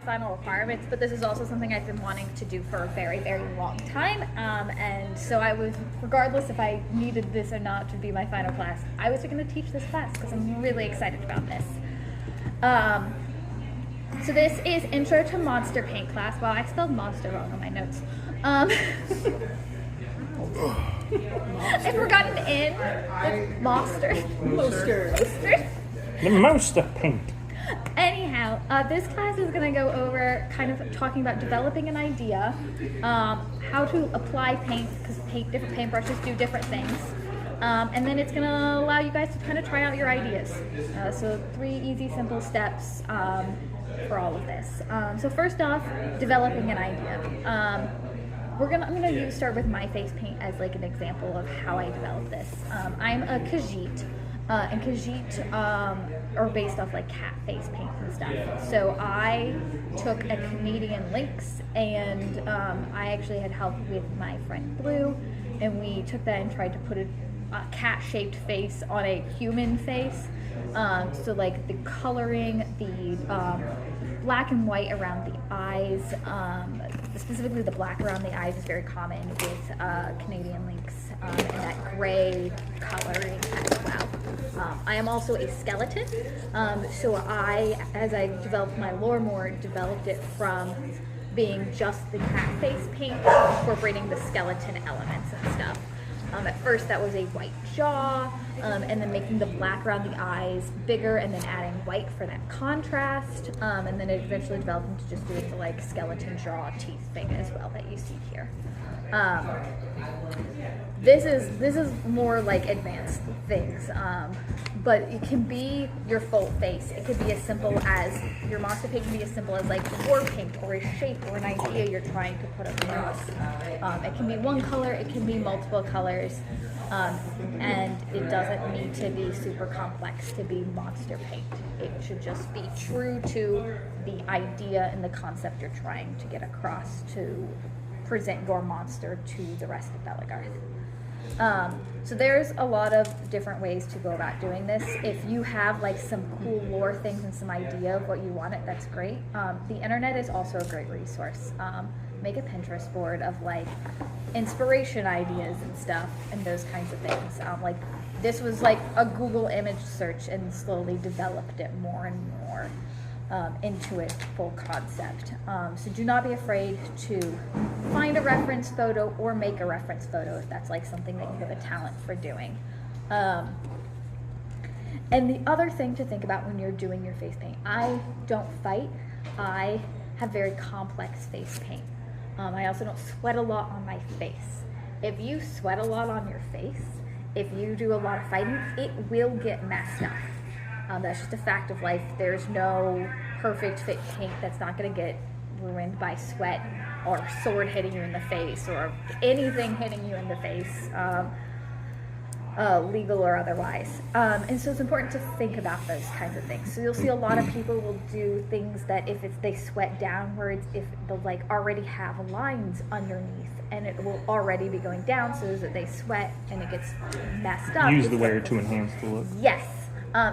final requirements, but this is also something I've been wanting to do for a very, very long time. And so I was, regardless if I needed this or not to be my final class, I was going to teach this class because I'm really excited about this. So this is Intro to Monster Paint class. Wow, I spelled monster wrong on my notes. I forgot an N. Monster. The monster paint. Anyhow, this class is going to go over kind of talking about developing an idea, how to apply paint, because different paintbrushes do different things, and then it's going to allow you guys to kind of try out your ideas. So 3 easy, simple steps for all of this. So first off, developing an idea. I'm gonna start with my face paint as like an example of how I developed this. I'm a Khajiit. And Khajiit are based off like cat face paints and stuff. So I took a Canadian lynx, and I actually had help with my friend Blue, and we took that and tried to put a cat-shaped face on a human face. So like the coloring, the black and white around the eyes, specifically the black around the eyes is very common with Canadian lynx, and that gray coloring as well. I am also a skeleton, so as I developed my lore more, developed it from being just the cat face paint, incorporating the skeleton elements and stuff. At first that was a white jaw, and then making the black around the eyes bigger, and then adding white for that contrast, and then it eventually developed into just doing the like skeleton jaw teeth thing as well that you see here. This is more like advanced things, but it can be your full face. It could be as simple as your monster paint can be as simple as like war paint or a shape or an idea you're trying to put across. It can be one color, it can be multiple colors, and it doesn't need to be super complex to be monster paint. It should just be true to the idea and the concept you're trying to get across to present your monster to the rest of Belegarth. So there's a lot of different ways to go about doing this. If you have like some cool lore things and some idea of what you want it, that's great. The internet is also a great resource. Make a Pinterest board of like inspiration ideas and stuff and those kinds of things. Like this was like a Google image search and slowly developed it more and more into its full concept. So do not be afraid to find a reference photo or make a reference photo if that's like something that you have a talent for doing. And the other thing to think about when you're doing your face paint, I don't fight. I have very complex face paint. I also don't sweat a lot on my face. If you sweat a lot on your face, if you do a lot of fighting, it will get messed up. That's just a fact of life. There's no perfect fit paint that's not going to get ruined by sweat or a sword hitting you in the face or anything hitting you in the face, legal or otherwise. And so it's important to think about those kinds of things. So you'll see a lot of people will do things that if they sweat downwards, if they'll like already have lines underneath, and it will already be going down so that they sweat and it gets messed up. Use the wear to enhance the look. Yes.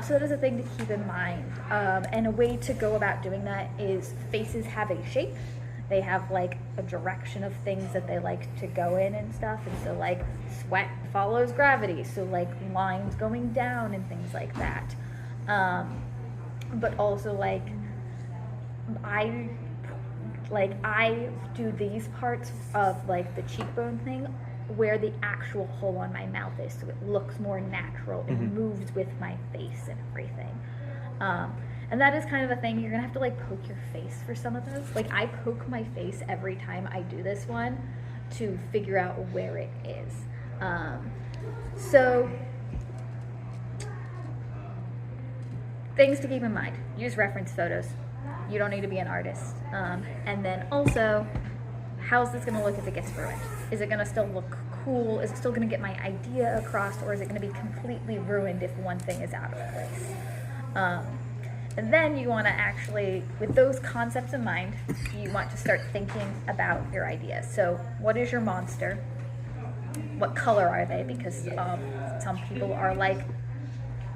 So that is a thing to keep in mind. And a way to go about doing that is faces have a shape. They have like a direction of things that they like to go in and stuff. And so like sweat follows gravity. So like lines going down and things like that. But also like I do these parts of like the cheekbone thing where the actual hole on my mouth is, so it looks more natural. It moves with my face and everything. And that is kind of a thing. You're gonna have to like poke your face for some of those. Like I poke my face every time I do this one to figure out where it is. So things to keep in mind. Use reference photos. You don't need to be an artist. And then also, how's this gonna look if it gets ruined? Is it gonna still look cool? Is it still gonna get my idea across, or is it gonna be completely ruined if one thing is out of place? And then you wanna actually, with those concepts in mind, you want to start thinking about your idea. So what is your monster? What color are they? Because some people are like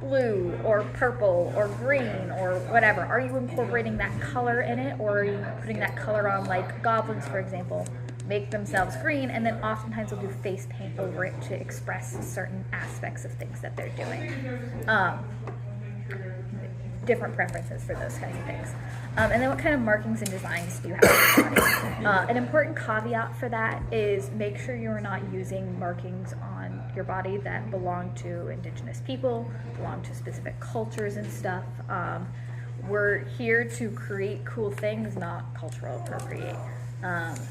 blue or purple or green or whatever? Are you incorporating that color in it, or are you putting that color on, like goblins, for example, make themselves green, and then oftentimes they'll do face paint over it to express certain aspects of things that they're doing. Different preferences for those kinds of things. And then what kind of markings and designs do you have on your body? An important caveat for that is make sure you're not using markings on your body that belong to indigenous people, belong to specific cultures and stuff. We're here to create cool things, not cultural appropriate.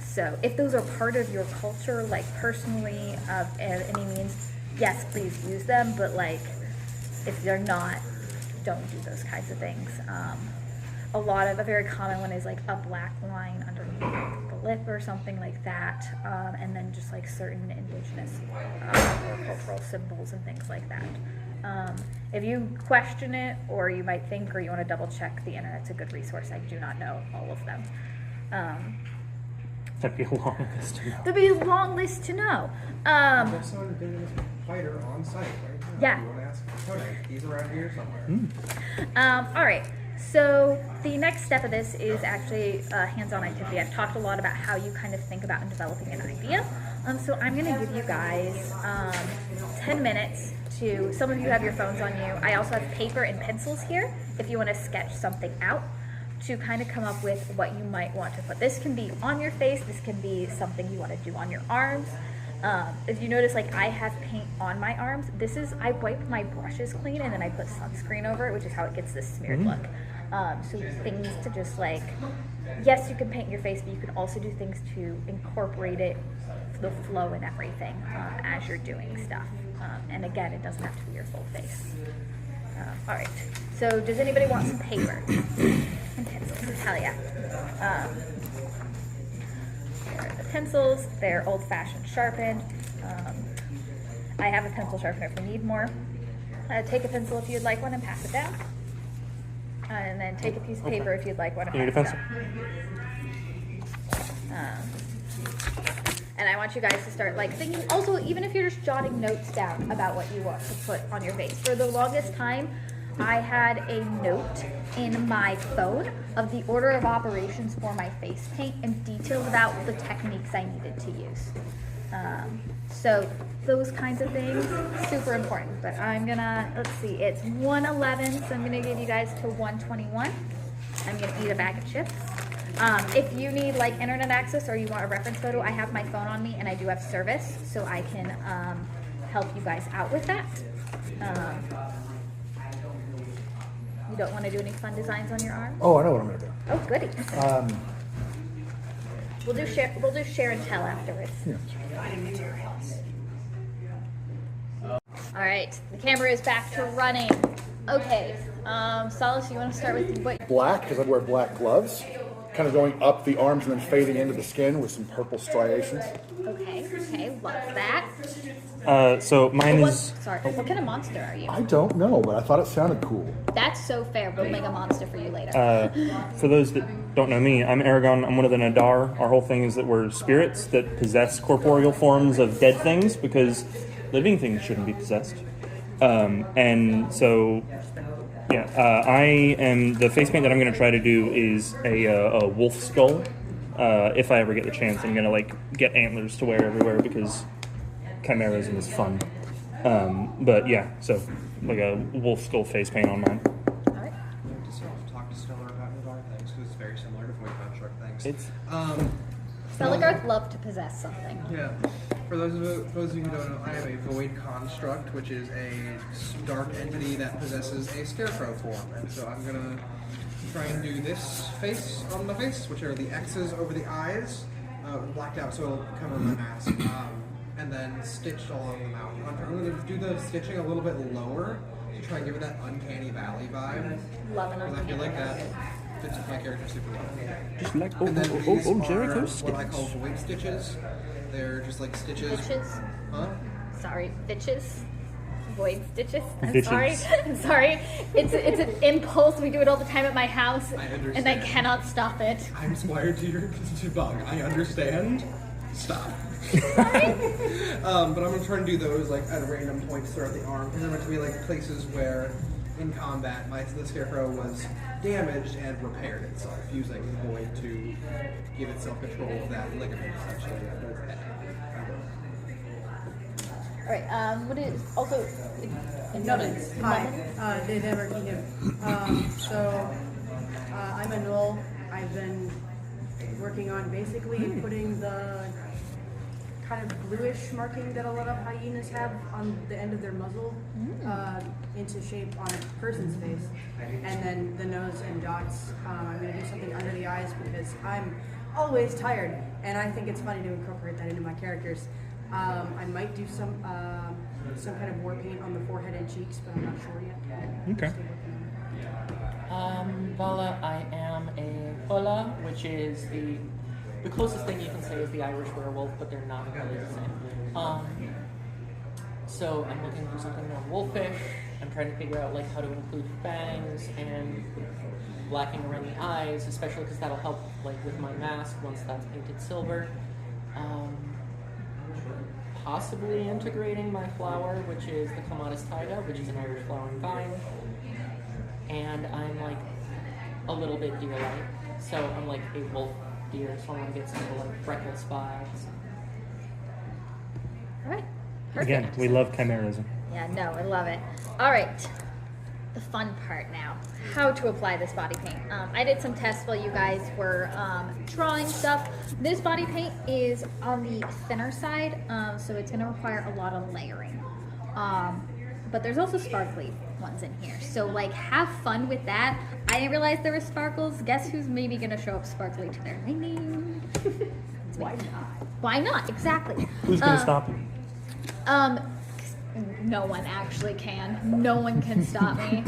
So if those are part of your culture, like personally, of any means, yes, please use them, but like if they're not, don't do those kinds of things. A very common one is like a black line underneath the lip or something like that, and then just like certain indigenous or cultural symbols and things like that. If you question it, or you might think, or you want to double check, the internet's a good resource. I do not know all of them. That'd be a long list to know. That'd be a long list to know. There's someone doing this fighter on site right now. Yeah. You want to ask for Kodak? He's around here somewhere. All right. So the next step of this is actually a hands-on activity. I've talked a lot about how you kind of think about and developing an idea. So I'm going to give you guys 10 minutes to, some of you have your phones on you. I also have paper and pencils here if you want to sketch something out, to kind of come up with what you might want to put. This can be on your face, this can be something you want to do on your arms. If you notice, like I have paint on my arms, I wipe my brushes clean and then I put sunscreen over it, which is how it gets this smeared look. So things to just like, yes, you can paint your face, but you can also do things to incorporate it, the flow and everything as you're doing stuff. And again, it doesn't have to be your full face. All right, so does anybody want some paper and pencils? Hell yeah. Here are the pencils. They're old-fashioned sharpened. I have a pencil sharpener if you need more. Take a pencil if you'd like one and pass it down. And then take a piece of paper if you'd like one and You need a pass it pencil? down. And I want you guys to start like thinking, also, even if you're just jotting notes down about what you want to put on your face. For the longest time, I had a note in my phone of the order of operations for my face paint and details about the techniques I needed to use. So those kinds of things, super important. But I'm gonna, let's see, it's 1:11, so I'm gonna give you guys to 1:21. I'm gonna eat a bag of chips. If you need like internet access or you want a reference photo, I have my phone on me and I do have service, so I can help you guys out with that. You don't want to do any fun designs on your arm? Oh, I know what I'm going to do. Oh, goody. We'll do share and tell afterwards. Yeah. All right, the camera is back to running. Okay, Solace, you want to start with what? Black, because I wear black gloves, kind of going up the arms and then fading into the skin with some purple striations. Okay, love that. So mine is. Sorry, what kind of monster are you? I don't know, but I thought it sounded cool. That's so fair. We'll make a monster for you later. For those that don't know me, I'm Eragon. I'm one of the Nadar. Our whole thing is that we're spirits that possess corporeal forms of dead things because living things shouldn't be possessed. And so, yeah, I am the face paint that I'm going to try to do is a wolf skull. If I ever get the chance, I'm going to like get antlers to wear everywhere because chimerism is fun. But yeah, so like a wolf skull face paint on mine. All right. Just talk to Stellar about Nadar things because it's very similar to Void Construct things. It's Felligarth love to possess something. Yeah. For those of you who don't know, I have a Void Construct, which is a dark entity that possesses a scarecrow form. And so I'm going to try and do this face on the face, which are the X's over the eyes, blacked out so it'll cover my mask, and then stitched along the mouth. I'm going to do the stitching a little bit lower to try and give it that uncanny valley vibe. Love an Because I feel uncanny like that valley. fits with my character super well. just like And then these are Jericho what I call void stitches. They're just like stitches. Bitches. Huh? Sorry, bitches. Void stitches. I'm Bitches. sorry. I'm sorry. It's an impulse. We do it all the time at my house, I understand. and I cannot stop it. I'm wired to your bug. I understand. Stop. But I'm gonna try and do those like at random points throughout the arm, and then to be like places where in combat the scarecrow was damaged and repaired itself, using void to give itself control of that ligament essentially. All right. What is also Nubbins. Hi, Dave Everett here. I'm a Knoll. I've been working on basically putting the kind of bluish marking that a lot of hyenas have on the end of their muzzle into shape on a person's face. And then the nose and dots. I'm going to do something under the eyes because I'm always tired. And I think it's funny to incorporate that into my characters. I might do some kind of war paint on the forehead and cheeks, but I'm not sure yet. Okay. Vala, I am a Ola, which is the closest thing you can say is the Irish werewolf, but they're not really the same. So I'm looking for something more wolfish. I'm trying to figure out like how to include fangs and blacking around the eyes, especially because that'll help like with my mask once that's painted silver. Possibly integrating my flower, which is the Clematis taiga, which is an Irish flowering vine. And I'm like a little bit deer-like, so I'm like a wolf deer, so I want to get some of the like freckle spots. all right. Perfect. Again, we love chimerism. Yeah, no, I love it. All right, the fun part now. How to apply this body paint. I did some tests while you guys were drawing stuff. This body paint is on the thinner side, so it's gonna require a lot of layering. But there's also sparkly ones in here. So like have fun with that. I didn't realize there were sparkles. Guess who's maybe gonna show up sparkly to their name? Why not? Why not? Exactly. Who's going to stop you? No one actually can. No one can stop me.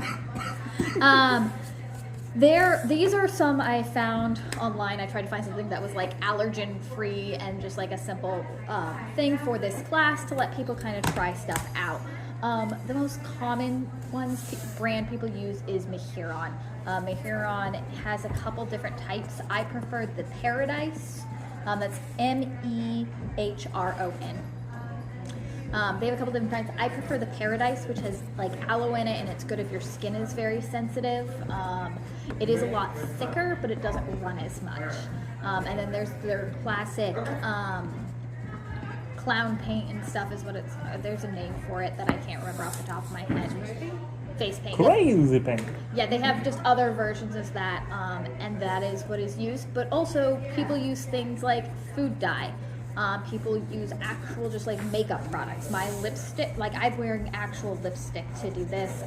These are some I found online. I tried to find something that was like allergen free and just like a simple thing for this class to let people kind of try stuff out. The most common brand people use is Mehuron. Mehuron has a couple different types. I prefer the Paradise. That's Mehron. They have a couple different kinds. I prefer the Paradise, which has like aloe in it, and it's good if your skin is very sensitive. It is a lot thicker, but it doesn't run as much. And then there's their classic clown paint and stuff is what it's. There's a name for it that I can't remember off the top of my head. Face paint. Crazy paint. Yeah, they have just other versions of that, and that is what is used. But also, people use things like food dye. People use actual just like makeup products. My lipstick, like I'm wearing actual lipstick to do this.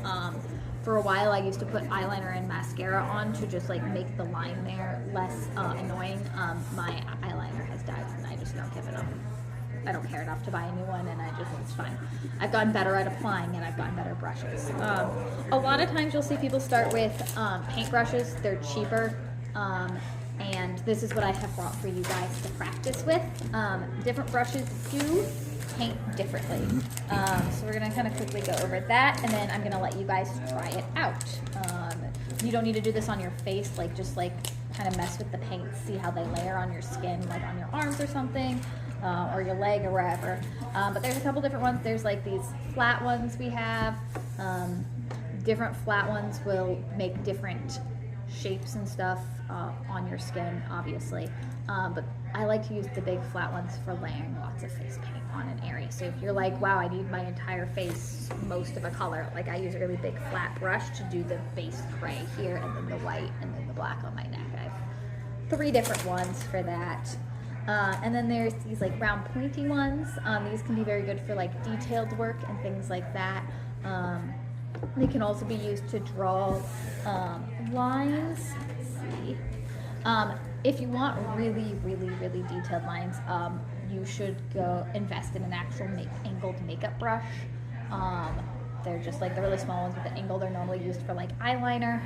For a while I used to put eyeliner and mascara on to just like make the line there less annoying. My eyeliner has died and I just don't give it up. I don't care enough to buy a new one and it's fine. I've gotten better at applying and I've gotten better brushes. A lot of times you'll see people start with paint brushes. They're cheaper. And this is what I have brought for you guys to practice with. Different brushes do paint differently. So we're gonna kind of quickly go over that, and then I'm gonna let you guys try it out. You don't need to do this on your face, like just like kind of mess with the paint, see how they layer on your skin, like on your arms or something, or your leg or wherever. But there's a couple different ones. There's like these flat ones we have. Different flat ones will make different shapes and stuff on your skin, obviously. But I like to use the big flat ones for layering lots of face paint on an area. So if you're like, wow, I need my entire face most of a color, like I use a really big flat brush to do the base gray here, and then the white, and then the black on my neck. I have 3 different ones for that. And then there's these like round pointy ones. These can be very good for like detailed work and things like that. They can also be used to draw lines. Let's see. If you want really, really, really detailed lines, you should go invest in an actual angled makeup brush. They're just like the really small ones with the angle. They're normally used for like eyeliner.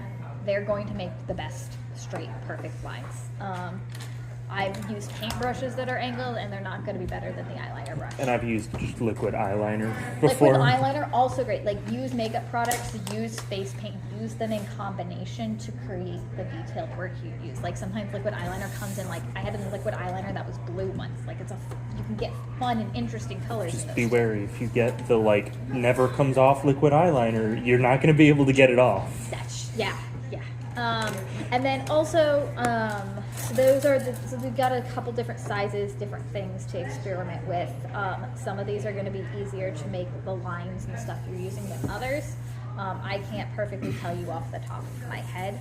They're going to make the best straight, perfect lines. I've used paint brushes that are angled, and they're not going to be better than the eyeliner brush. And I've used just liquid eyeliner before. Liquid eyeliner, also great. Like, use makeup products, use face paint, use them in combination to create the detailed work you use. Like, sometimes liquid eyeliner comes in, like, I had a liquid eyeliner that was blue once. Like, you can get fun and interesting colors. Just in be those. wary. If you get the like never comes off liquid eyeliner, you're not going to be able to get it off. Yeah. And then also, so those are so we've got a couple different sizes, different things to experiment with. Some of these are going to be easier to make the lines and stuff you're using than others. I can't perfectly tell you off the top of my head.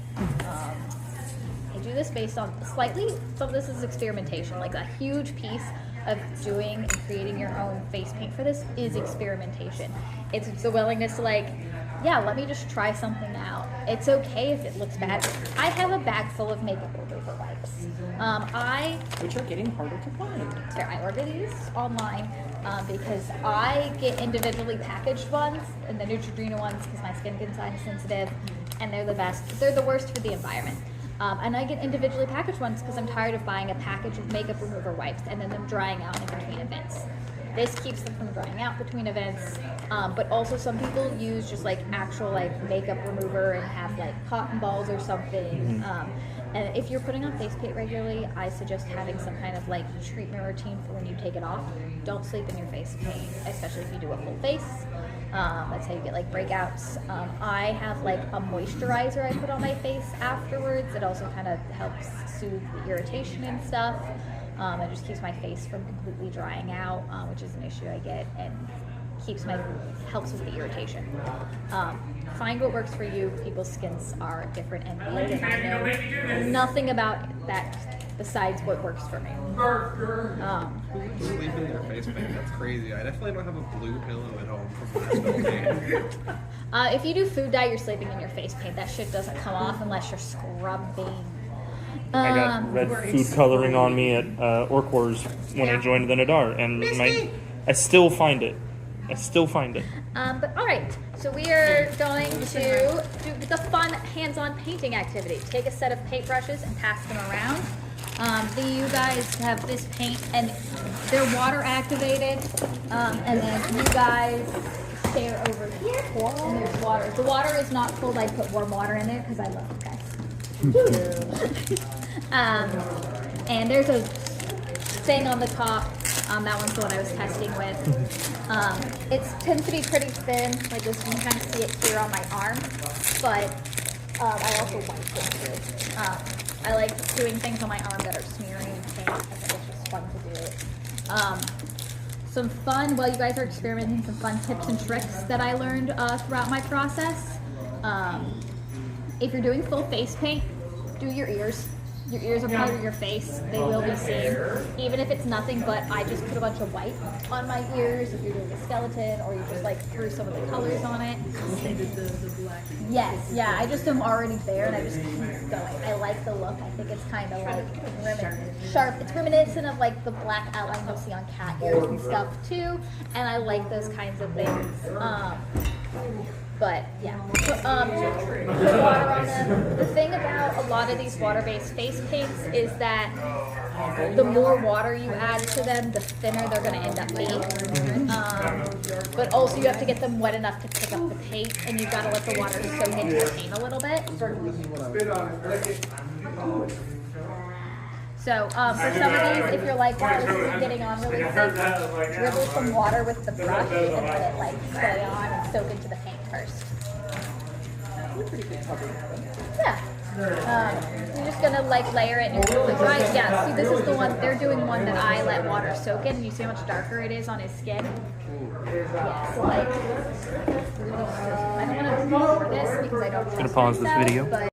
I do this based on slightly, some of this is experimentation. Like a huge piece of doing and creating your own face paint for this is experimentation. It's the willingness to like, yeah, let me just try something out. It's okay if it looks bad. I have a bag full of makeup remover wipes. Which are getting harder to find. I order these online because I get individually packaged ones and the Neutrogena ones because my skin gets time sensitive, and they're the best. They're the worst for the environment. And I get individually packaged ones because I'm tired of buying a package of makeup remover wipes and then them drying out in between events. This keeps them from drying out between events, but also some people use just like actual like makeup remover and have like cotton balls or something. And if you're putting on face paint regularly, I suggest having some kind of like treatment routine for when you take it off. Don't sleep in your face paint, especially if you do a full face. That's how you get like breakouts. I have like a moisturizer I put on my face afterwards. It also kind of helps soothe the irritation and stuff. It just keeps my face from completely drying out, which is an issue I get, and helps with the irritation. Find what works for you. People's skins are different and weird, and I know nothing about that besides what works for me. Sleep in their face paint. That's crazy. I definitely don't have a blue pillow at home from Beltane. If you do food dye, you're sleeping in your face paint. That shit doesn't come off unless you're scrubbing. I got red food coloring on me at Orc Wars when I joined the Nadar, and I still find it. But all right, so we are going to do the fun hands-on painting activity. Take a set of paintbrushes and pass them around. You guys have this paint, and they're water activated. And then you guys stare over here, and there's water. If the water is not cold, I put warm water in there because I love you guys. And there's a thing on the top. That one's the one I was testing with. It tends to be pretty thin, like this. You can kind of see it here on my arm, but I also wipe it too. I like doing things on my arm that are smearing paint. I think it's just fun to do it. Some fun, while you guys are experimenting, some fun tips and tricks that I learned throughout my process. If you're doing full face paint, do your ears. Your ears are part of your face. They will be seen. Even if it's nothing but I just put a bunch of white on my ears if you're doing a skeleton, or you just like threw some of the colors on it. The black. Yes, yeah, I just am already there and I just keep going. I like the look. I think it's kind of like sharp. It's reminiscent of like the black outline you'll see on cat ears and stuff too. And I like those kinds of things. But yeah, put water on them. The thing about a lot of these water-based face paints is that the more water you add to them, the thinner they're going to end up being. But also you have to get them wet enough to pick up the paint, and you've got to let the water soak into the paint a little bit. So for some of these, if you're like, wow, this is getting on really thick, dribble some water with the brush and let it like stay on and soak into the paint first. Yeah. You're just gonna like layer it and you're dry. Yeah, see, this is the one, they're doing one that I let water soak in, and you see how much darker it is on his skin? Yeah, so like, I don't want to record this because I don't trust I'm gonna pause this myself, video. But